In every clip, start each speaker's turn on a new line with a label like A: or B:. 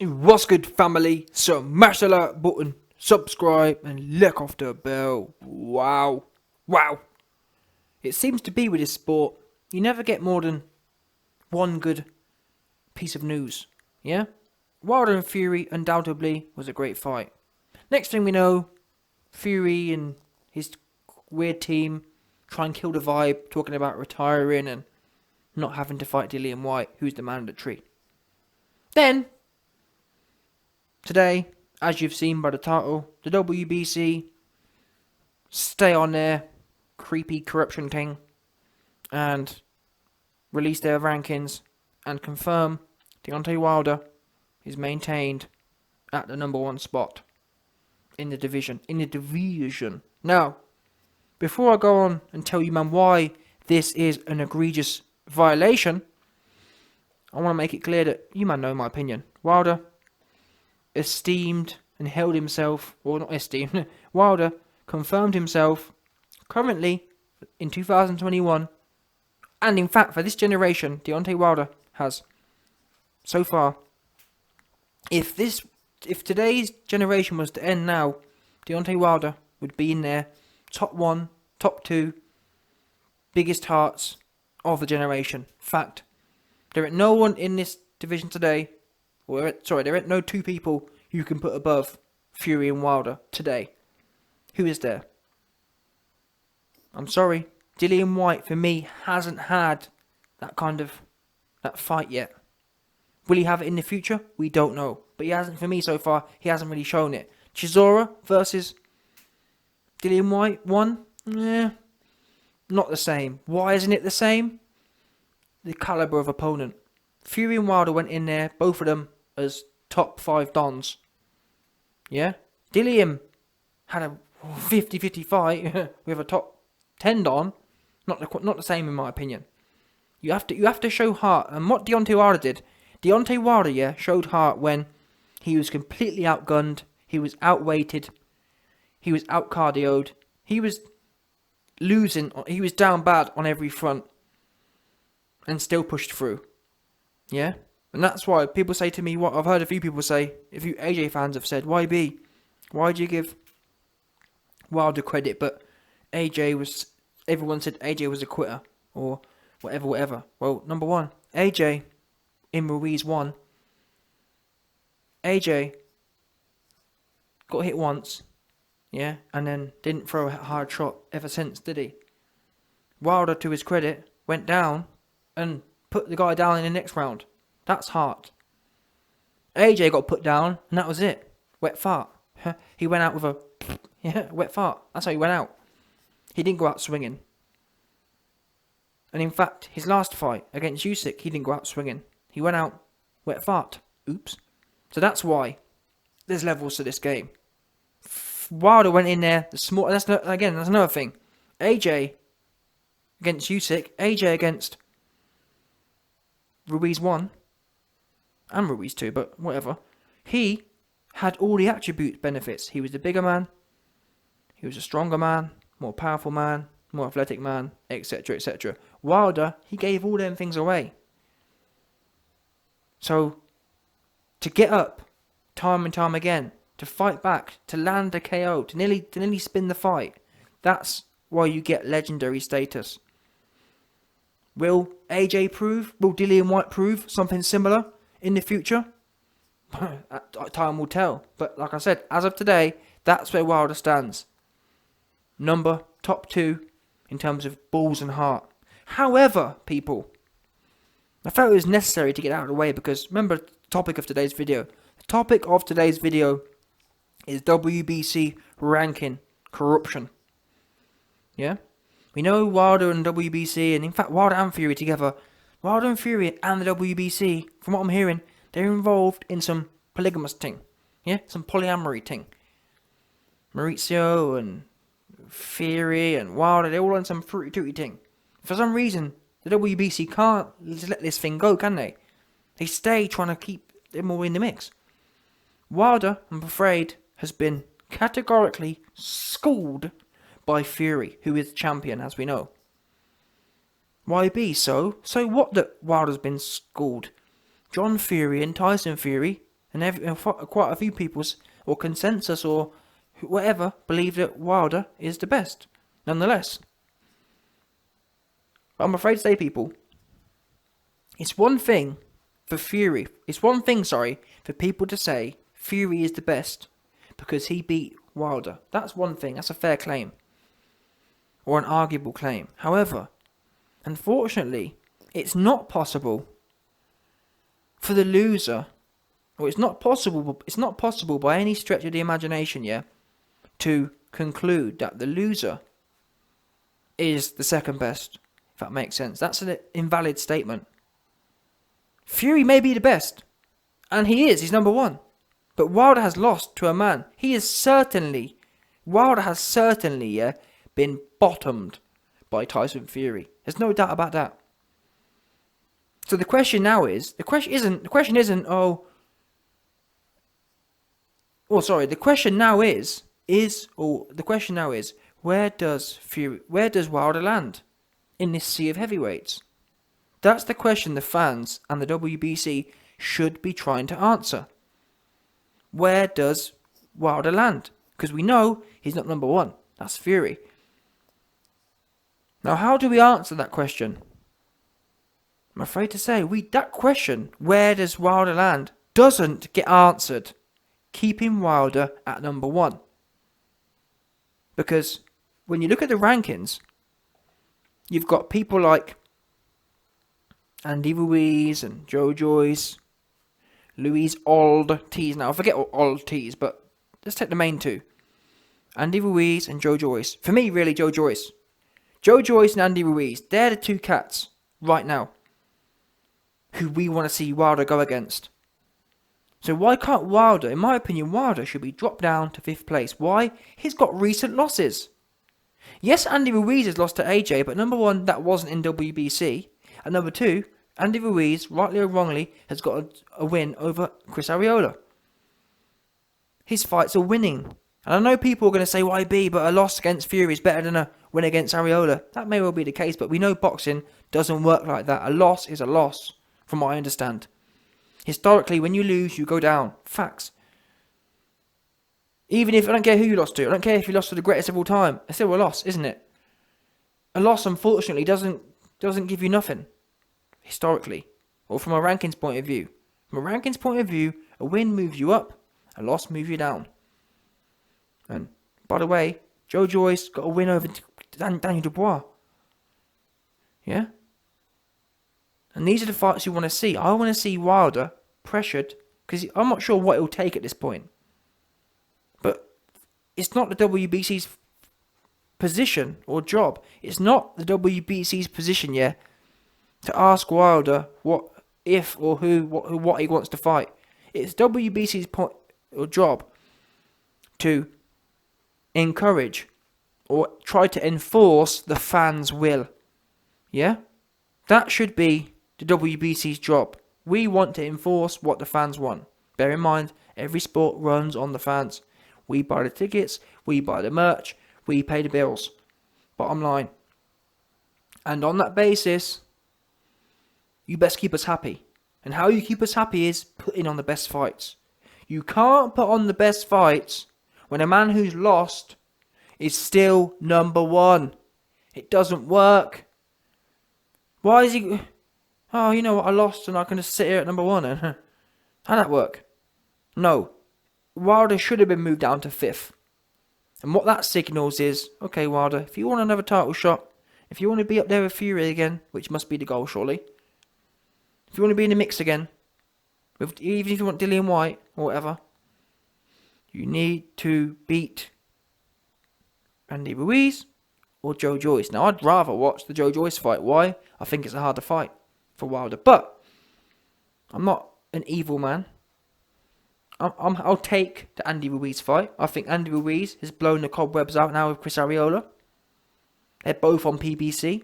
A: What's good, family? Smash the like button, subscribe, and lick off the bell. Wow. It seems to be with this sport, you never get more than one good piece of news. Yeah? Wilder and Fury undoubtedly was a great fight. Next thing we know, Fury and his weird team try and kill the vibe, talking about retiring and not having to fight Dillian Whyte, who's the mandatory. Then, today, as you've seen by the title, the WBC stay on their creepy corruption thing and release their rankings and confirm Deontay Wilder is maintained at the #1 spot in the division. Now, before I go on and tell you, man, why this is an egregious violation, I want to make it clear that you, man, know my opinion. Wilder esteemed and held himself, or not esteemed, Wilder confirmed himself currently in 2021, and in fact for this generation, Deontay Wilder has so far. If today's generation was to end now, Deontay Wilder would be in there, top 1, top 2, biggest hearts of the generation. Fact, there ain't no one in this division today, there ain't no two people you can put above Fury and Wilder today. Who is there? I'm sorry, Dillian Whyte for me hasn't had that fight yet. Will he have it in the future? We don't know, but he hasn't for me so far. He hasn't really shown it. Chisora versus Dillian Whyte 1, not the same. Why isn't it the same? The caliber of opponent. Fury and Wilder went in there, both of them as top 5 dons. Yeah? Dillian had a 50-50 fight with a top 10 don. Not the same in my opinion. You have to show heart. And what Deontay Wilder did, Deontay Wilder, showed heart when he was completely outgunned, he was outweighted, he was outcardioed, he was losing, he was down bad on every front, and still pushed through. Yeah? And that's why people say to me, what I've heard a few people say, a few AJ fans have said, YB, why do you give Wilder credit, but everyone said AJ was a quitter, or whatever. Well, #1, AJ in Ruiz 1, AJ got hit once, yeah, and then didn't throw a hard shot ever since, did he? Wilder, to his credit, went down and put the guy down in the next round. That's heart. AJ got put down, and that was it. Wet fart. He went out with a wet fart. That's how he went out. He didn't go out swinging. And in fact, his last fight against Usyk, he didn't go out swinging. He went out wet fart. Oops. So that's why there's levels to this game. Wilder went in there, that's another thing. AJ against Usyk, AJ against Ruiz 1, and Ruiz 2, but whatever. He had all the attribute benefits. He was the bigger man, he was a stronger man, more powerful man, more athletic man, etc, etc. Wilder, he gave all them things away. So, to get up time and time again, to fight back, to land a KO, to nearly spin the fight, that's why you get legendary status. Will Dillian Whyte prove something similar in the future? Time will tell. But like I said, as of today, that's where Wilder stands. Top 2 in terms of balls and heart. However, people, I felt it was necessary to get out of the way because remember the topic of today's video. The topic of today's video is WBC ranking corruption. Yeah? We know Wilder and WBC, and in fact Wilder and Fury together, Wilder and Fury and the WBC, from what I'm hearing, they're involved in some polygamous thing. Yeah? Some polyamory thing. Maurizio and Fury and Wilder, they're all on some fruity tooty thing. For some reason, the WBC can't just let this thing go, can they? They stay trying to keep them all in the mix. Wilder, I'm afraid, has been categorically schooled by Fury, who is the champion, as we know. YB, so what that Wilder's been schooled? John Fury and Tyson Fury and quite a few people's or consensus or whatever believe that Wilder is the best. Nonetheless, I'm afraid to say, people, it's one thing for Fury. It's one thing, for people to say Fury is the best because he beat Wilder. That's one thing. That's a fair claim. Or an arguable claim. However, unfortunately, it's not possible for the loser, or it's not possible by any stretch of the imagination, to conclude that the loser is the second best, if that makes sense. That's an invalid statement. Fury may be the best, and he's number one. But Wilder has lost to a man. Wilder has certainly, been bottomed by Tyson Fury. There's no doubt about that. So the question isn't, the question now is, where does Wilder land in this sea of heavyweights? That's the question the fans and the WBC should be trying to answer. Where does Wilder land? Because we know he's not number one. That's Fury. Now, how do we answer that question? I'm afraid to say, that question, where does Wilder land, doesn't get answered keeping Wilder at number one. Because when you look at the rankings, you've got people like Andy Ruiz and Joyce, Luis Ortiz. Now, I forget Ortiz, but let's take the main two. Andy Ruiz and Joyce. For me, really, Joyce. Joyce and Andy Ruiz, they're the two cats right now who we want to see Wilder go against. So why can't Wilder, in my opinion, Wilder should be dropped down to 5th place. Why? He's got recent losses. Yes, Andy Ruiz has lost to AJ, but number one, that wasn't in WBC. And number two, Andy Ruiz, rightly or wrongly, has got a win over Chris Arreola. His fights are winning. And I know people are going to say, YB, but a loss against Fury is better than a win against Arreola. That may well be the case, but we know boxing doesn't work like that. A loss is a loss, from what I understand. Historically, when you lose, you go down. Facts. Even if, I don't care who you lost to. I don't care if you lost to the greatest of all time. It's still a loss, isn't it? A loss, unfortunately, doesn't give you nothing. Historically. Or from a rankings point of view. From a rankings point of view, a win moves you up. A loss moves you down. And, by the way, Joyce got a win over Daniel Dubois. Yeah? And these are the fights you want to see. I want to see Wilder pressured, because I'm not sure what it'll take at this point. But it's not the WBC's position or job. It's not the WBC's position, to ask Wilder what he wants to fight. It's WBC's point or job to encourage or try to enforce the fans' will. Yeah? That should be the WBC's job. We want to enforce what the fans want. Bear in mind, every sport runs on the fans. We buy the tickets, we buy the merch, we pay the bills. Bottom line. And on that basis, you best keep us happy. And how you keep us happy is putting on the best fights. You can't put on the best fights when a man who's lost is still number one. It doesn't work. Why is he... Oh, you know what, I lost and I can just sit here at number one. How'd that work? No. Wilder should have been moved down to 5th. And what that signals is, okay, Wilder, if you want another title shot, if you want to be up there with Fury again, which must be the goal, surely. If you want to be in the mix again, even if you want Dillian White or whatever, you need to beat Andy Ruiz or Joyce. Now, I'd rather watch the Joyce fight. Why? I think it's a harder fight for Wilder. But I'm not an evil man. I'll take the Andy Ruiz fight. I think Andy Ruiz has blown the cobwebs out now with Chris Arreola. They're both on PBC.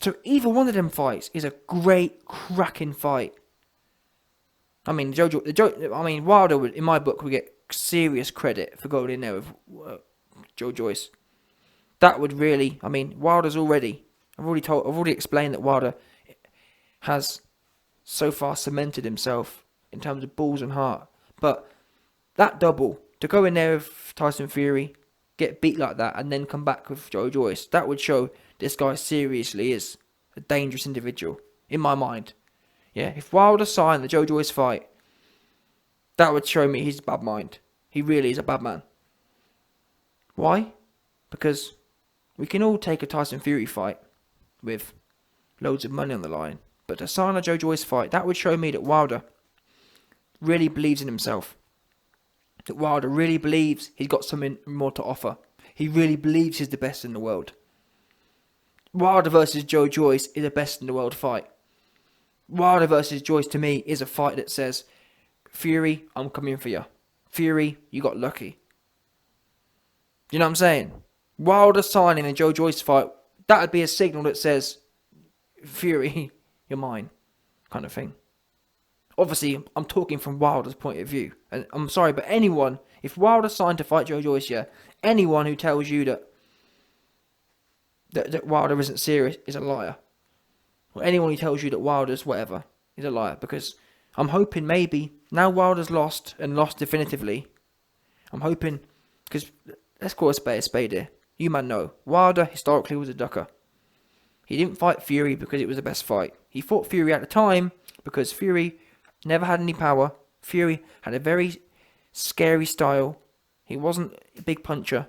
A: So either one of them fights is a great, cracking fight. I mean, Wilder would, in my book, would get serious credit for going in there with Joyce. That would really, Wilder's already. I've already explained that Wilder has so far cemented himself in terms of balls and heart. But that double, to go in there with Tyson Fury, get beat like that, and then come back with Joyce, that would show this guy seriously is a dangerous individual, in my mind. Yeah, if Wilder signed the Joyce fight, that would show me he's a bad mind. He really is a bad man. Why? Because we can all take a Tyson Fury fight with loads of money on the line, but to sign a Joyce fight, that would show me that Wilder really believes in himself. That Wilder really believes he's got something more to offer. He really believes he's the best in the world. Wilder versus Joyce is a best in the world fight. Wilder versus Joyce, to me, is a fight that says, Fury, I'm coming for you. Fury, you got lucky. You know what I'm saying? Wilder signing a Joyce fight, that would be a signal that says, Fury, you're mine, kind of thing. Obviously, I'm talking from Wilder's point of view. And I'm sorry, but anyone, if Wilder signed to fight Joyce, yeah, anyone who tells you that Wilder isn't serious is a liar. Or anyone who tells you that Wilder's whatever is a liar. Because I'm hoping maybe, now Wilder's lost, and lost definitively, I'm hoping, because let's call a spade here. You man know, Wilder historically was a ducker. He didn't fight Fury because it was the best fight. He fought Fury at the time because Fury never had any power. Fury had a very scary style. He wasn't a big puncher.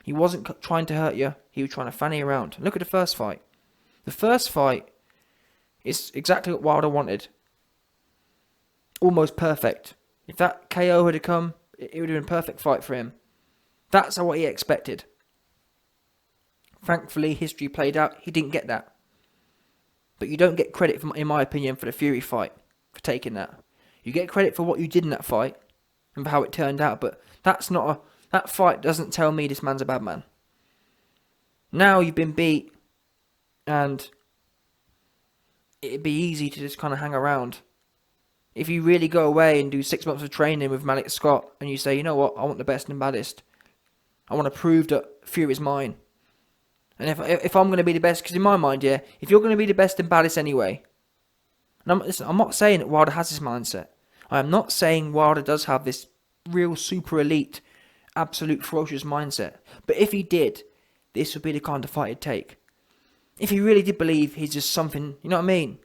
A: He wasn't trying to hurt you. He was trying to fanny around. Look at the first fight. The first fight is exactly what Wilder wanted. Almost perfect. If that KO had come, it would have been a perfect fight for him. That's what he expected. Thankfully, history played out. He didn't get that. But you don't get credit, in my opinion, for the Fury fight, for taking that. You get credit for what you did in that fight and for how it turned out. But that fight doesn't tell me this man's a bad man. Now you've been beat, and it'd be easy to just kind of hang around. If you really go away and do 6 months of training with Malik Scott, and you say, you know what, I want the best and baddest. I want to prove that Fury's mine. And if I'm going to be the best, because in my mind, yeah, if you're going to be the best and baddest anyway, and I'm not saying that Wilder has this mindset. I am not saying Wilder does have this real super elite, absolute ferocious mindset. But if he did, this would be the kind of fight he'd take. If he really did believe he's just something, you know what I mean?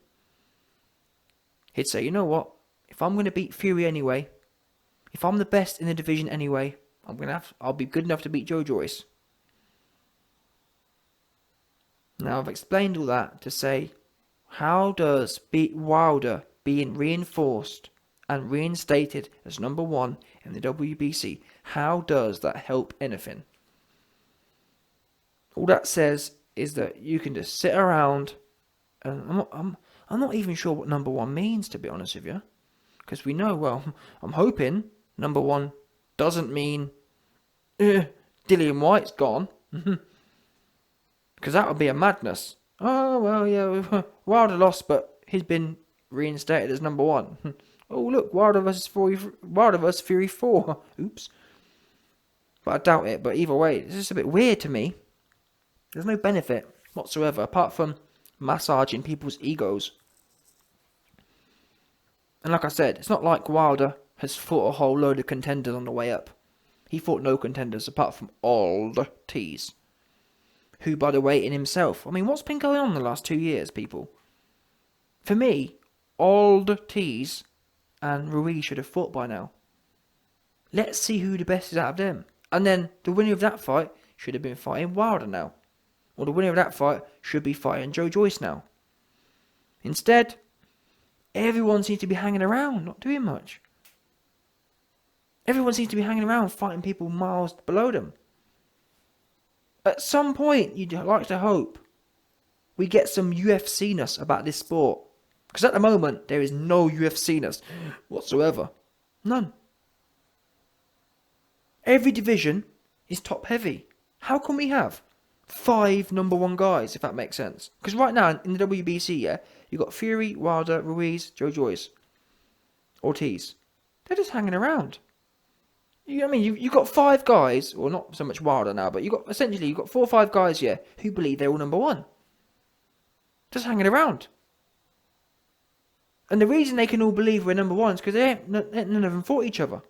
A: He'd say, you know what, if I'm going to beat Fury anyway, if I'm the best in the division anyway, I'll be good enough to beat Joyce. Now, I've explained all that to say, how does Wilder being reinforced and reinstated as number 1 in the WBC, how does that help anything? All that says is that you can just sit around, and I'm not even sure what number 1 means, to be honest with you. Because we know, well, I'm hoping number 1 doesn't mean Dillian White's gone. Because that would be a madness. Oh, well, yeah, Wilder lost, but he's been reinstated as number 1. Oh, look, Wilder versus Fury 4. Oops. But I doubt it. But either way, it's just a bit weird to me. There's no benefit whatsoever, apart from massaging people's egos. And like I said, it's not like Wilder has fought a whole load of contenders on the way up. He fought no contenders apart from Old T's. Who, by the way, in himself, I mean, what's been going on in the last 2 years, people? For me, Old T's and Ruiz should have fought by now. Let's see who the best is out of them. And then the winner of that fight should have been fighting Wilder now. Or the winner of that fight should be fighting Joyce now. Instead, everyone seems to be hanging around, not doing much. Everyone seems to be hanging around, fighting people miles below them. At some point, you'd like to hope we get some UFC-ness about this sport. Because at the moment, there is no UFC-ness whatsoever. None. Every division is top-heavy. How can we have 5 number 1 guys, if that makes sense? Because right now, in the WBC, yeah, you've got Fury, Wilder, Ruiz, Joyce, Ortiz. They're just hanging around. You've got 5 guys, or not so much Wilder now, but you've got 4 or 5 guys here who believe they're all number 1. Just hanging around. And the reason they can all believe we're number one is because none of them fought each other.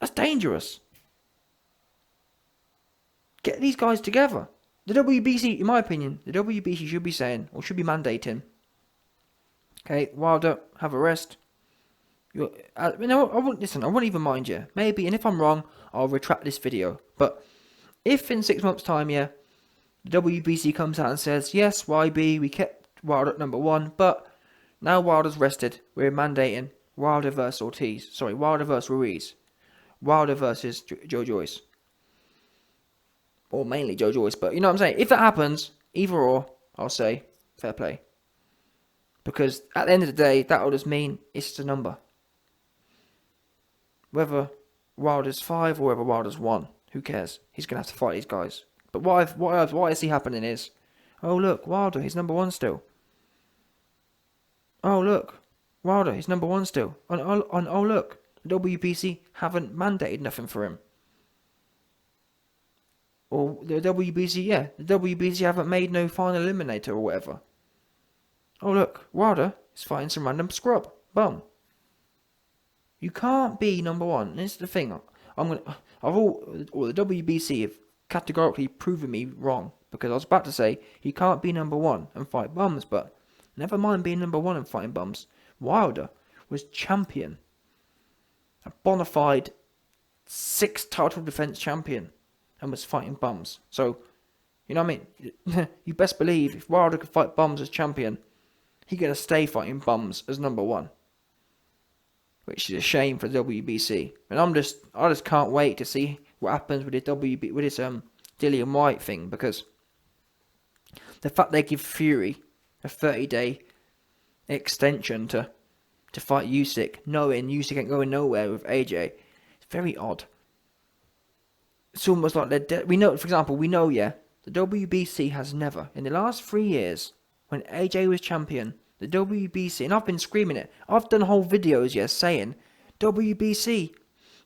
A: That's dangerous. Get these guys together. The WBC, in my opinion, the WBC should be saying, or should be mandating, okay, Wilder, have a rest. I won't even mind you. Maybe, and if I'm wrong, I'll retract this video. But if in 6 months' time, the WBC comes out and says, yes, YB, we kept Wilder at number one, but now Wilder's rested, we're mandating Wilder versus Ortiz. Sorry, Wilder versus Ruiz. Wilder versus Joe Joyce. Or mainly Joe Joyce, but you know what I'm saying? If that happens, either or, I'll say, fair play. Because at the end of the day, that will just mean it's just a number. Whether Wilder's 5 or whether Wilder's 1, who cares? He's going to have to fight these guys. But what I see happening is, oh look, Wilder, he's number 1 still. Oh look, Wilder, he's number 1 still. And oh look, the WBC haven't mandated nothing for him. Or the WBC haven't made no final eliminator or whatever. Oh look, Wilder is fighting some random scrub. Bum. You can't be number 1. This is the thing. The WBC have categorically proven me wrong, because I was about to say he can't be number 1 and fight bums, but never mind being number 1 and fighting bums. Wilder was champion, a bona fide 6 title defense champion, and was fighting bums. So, you know what I mean? You best believe if Wilder could fight bums as champion, he's going to stay fighting bums as number 1. Which is a shame for the WBC. And I just can't wait to see what happens with this Dillian White thing, because the fact they give Fury a 30-day extension to fight Usyk, knowing Usyk ain't going nowhere with AJ, it's very odd. It's almost like the WBC has never, in the last 3 years, when AJ was champion, the WBC, and I've been screaming it, I've done whole videos, saying, WBC,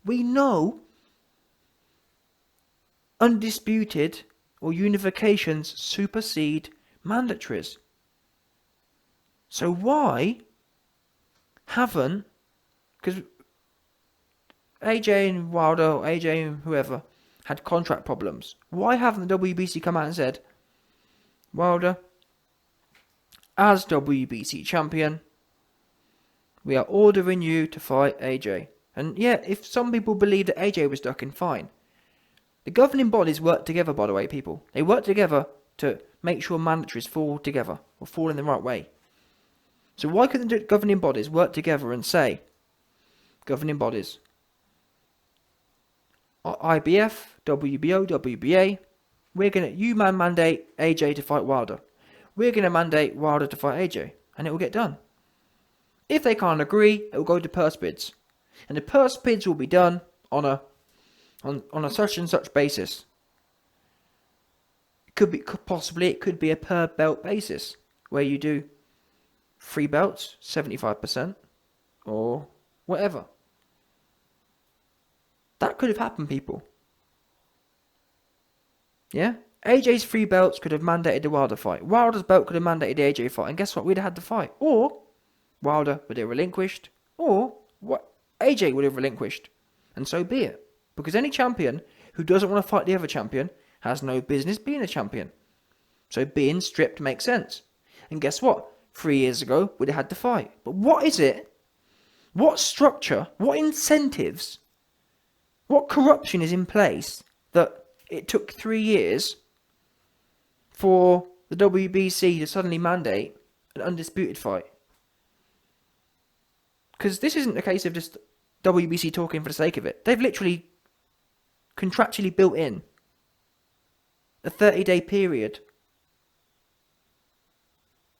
A: we know undisputed or unifications supersede mandatories. So why haven't, because AJ and Wilder, or AJ and whoever, had contract problems. Why haven't the WBC come out and said, Wilder, as WBC champion, we are ordering you to fight AJ. And if some people believe that AJ was ducking, fine. The governing bodies work together, by the way, people. They work together to make sure mandatories fall together, or fall in the right way. So why couldn't the governing bodies work together and say, governing bodies, IBF, WBO, WBA, you mandate AJ to fight Wilder. We're going to mandate Wilder to fight AJ, and it will get done. If they can't agree, it will go to purse bids, and the purse bids will be done on a such and such basis. It could be a per belt basis, where you do 3 belts, 75%, or whatever. That could have happened, people. Yeah? AJ's 3 belts could have mandated the Wilder fight. Wilder's belt could have mandated the AJ fight. And guess what? We'd have had the fight. Or Wilder would have relinquished. Or what AJ would have relinquished. And so be it. Because any champion who doesn't want to fight the other champion has no business being a champion. So being stripped makes sense. And guess what? 3 years ago, we'd have had the fight. But what is it? What structure? What incentives? What corruption is in place that it took 3 years for the WBC to suddenly mandate an undisputed fight? Because this isn't a case of just WBC talking for the sake of it. They've literally contractually built in a 30-day period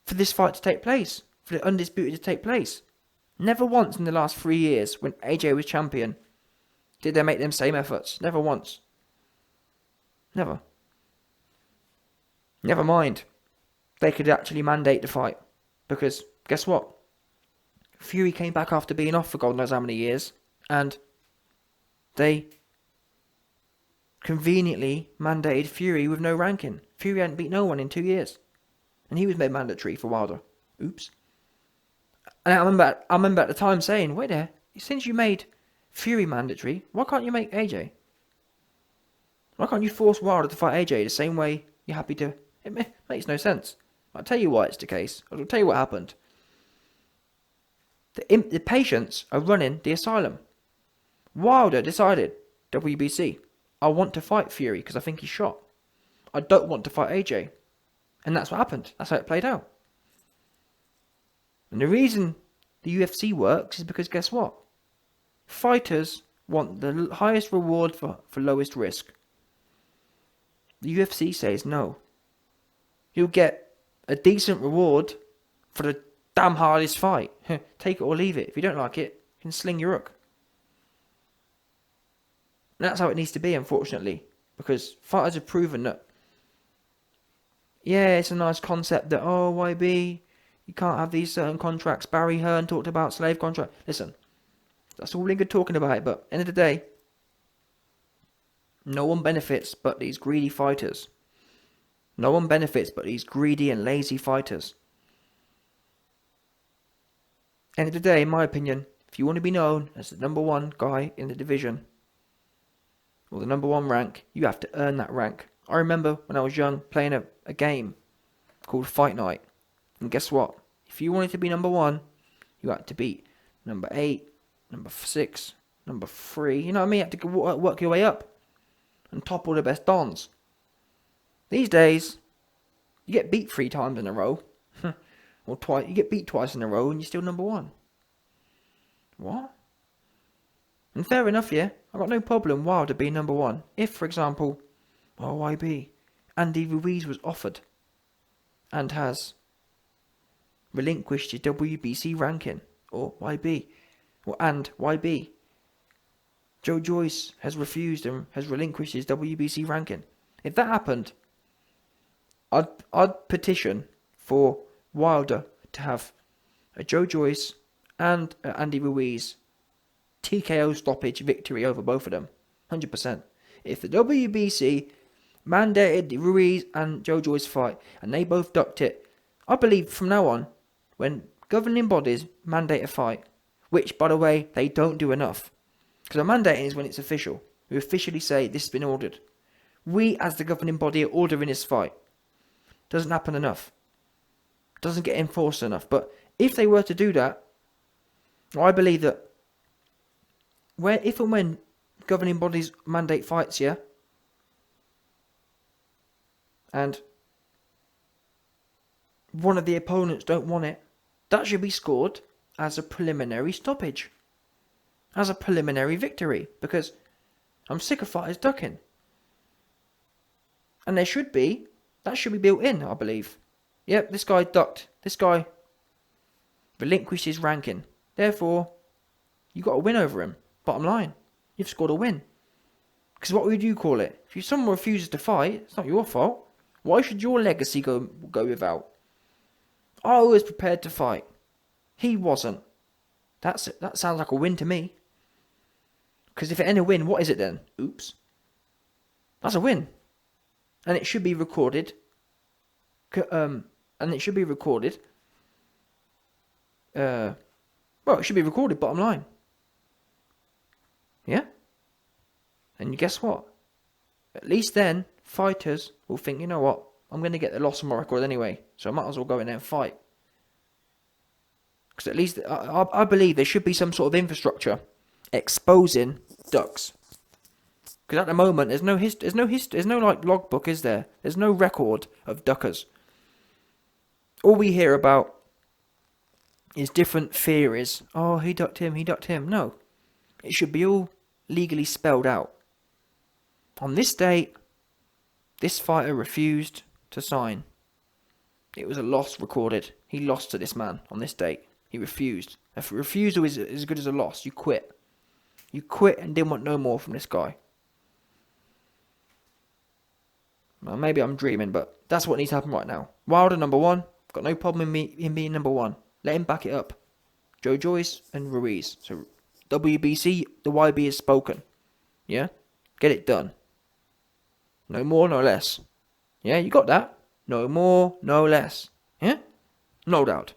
A: for this fight to take place, for the undisputed to take place. Never once in the last 3 years, when AJ was champion, did they make them same efforts. Never once. Never. Never mind. They could actually mandate the fight. Because, guess what? Fury came back after being off for God knows how many years. And they conveniently mandated Fury with no ranking. Fury hadn't beat no one in 2 years. And he was made mandatory for Wilder. Oops. And I remember at the time saying, wait there, since you made Fury mandatory, why can't you make AJ? Why can't you force Wilder to fight AJ the same way you're happy to? It makes no sense. I'll tell you why it's the case. I'll tell you what happened. The patients are running the asylum. Wilder decided, WBC, I want to fight Fury because I think he's shot. I don't want to fight AJ. And that's what happened. That's how it played out. And the reason the UFC works is because guess what? Fighters want the highest reward for lowest risk. The UFC says no. You'll get a decent reward for the damn hardest fight. Take it or leave it. If you don't like it, you can sling your hook. And that's how it needs to be, unfortunately. Because fighters have proven that, yeah, it's a nice concept that, oh, YB, you can't have these certain contracts. Barry Hearn talked about slave contract. Listen, that's all really good talking about it, but end of the day, no one benefits but these greedy fighters. No one benefits but these greedy and lazy fighters. End of the day, in my opinion, if you want to be known as the number one guy in the division, or the number one rank, you have to earn that rank. I remember when I was young playing a game called Fight Night. And guess what? If you wanted to be number one, you had to beat number 8, number 6, number 3. You know what I mean? You have to work your way up and topple the best dons. These days, you get beat 3 times in a row. Or twice. You get beat twice in a row and you're still number one. What? And fair enough, yeah. I've got no problem Wilder being number one. If, for example, YB, Andy Ruiz was offered and has relinquished his WBC ranking, or YB, and YB, Joe Joyce has refused and has relinquished his WBC ranking. If that happened, I'd petition for Wilder to have a Joe Joyce and Andy Ruiz TKO stoppage victory over both of them. 100%. If the WBC mandated Ruiz and Joe Joyce fight and they both ducked it, I believe from now on, when governing bodies mandate a fight, which by the way they don't do enough, because a mandating is when it's official. We officially say this has been ordered. We as the governing body are ordering this fight. Doesn't happen enough. Doesn't get enforced enough. But if they were to do that, I believe that if and when governing bodies mandate fights, yeah, and one of the opponents don't want it, that should be scored as a preliminary stoppage. As a preliminary victory. Because I'm sick of fighters ducking. And that should be built in, I believe. Yep, this guy ducked. This guy relinquished his ranking. Therefore, you got a win over him. Bottom line, you've scored a win. Because what would you call it? If someone refuses to fight, it's not your fault. Why should your legacy go without? I was prepared to fight. He wasn't. That sounds like a win to me. Because if it ain't a win, what is it then? Oops. That's a win. And it should be recorded. Well, it should be recorded, bottom line. Yeah? And guess what? At least then, fighters will think, you know what? I'm going to get the loss on my record anyway, so I might as well go in there and fight. Because at least, I believe there should be some sort of infrastructure exposing ducks. Because at the moment, there's no like logbook, is there? There's no record of duckers. All we hear about is different theories. Oh, he ducked him. No. It should be all legally spelled out. On this date, this fighter refused to sign. It was a loss recorded. He lost to this man on this date. He refused. A refusal is as good as a loss. You quit. You quit and didn't want no more from this guy. Well, maybe I'm dreaming, but that's what needs to happen right now. Wilder number one. Got no problem in him being number one. Let him back it up. Joe Joyce and Ruiz. So WBC, the YB is spoken. Yeah? Get it done. No more, no less. Yeah, you got that? No more, no less. Yeah? No doubt.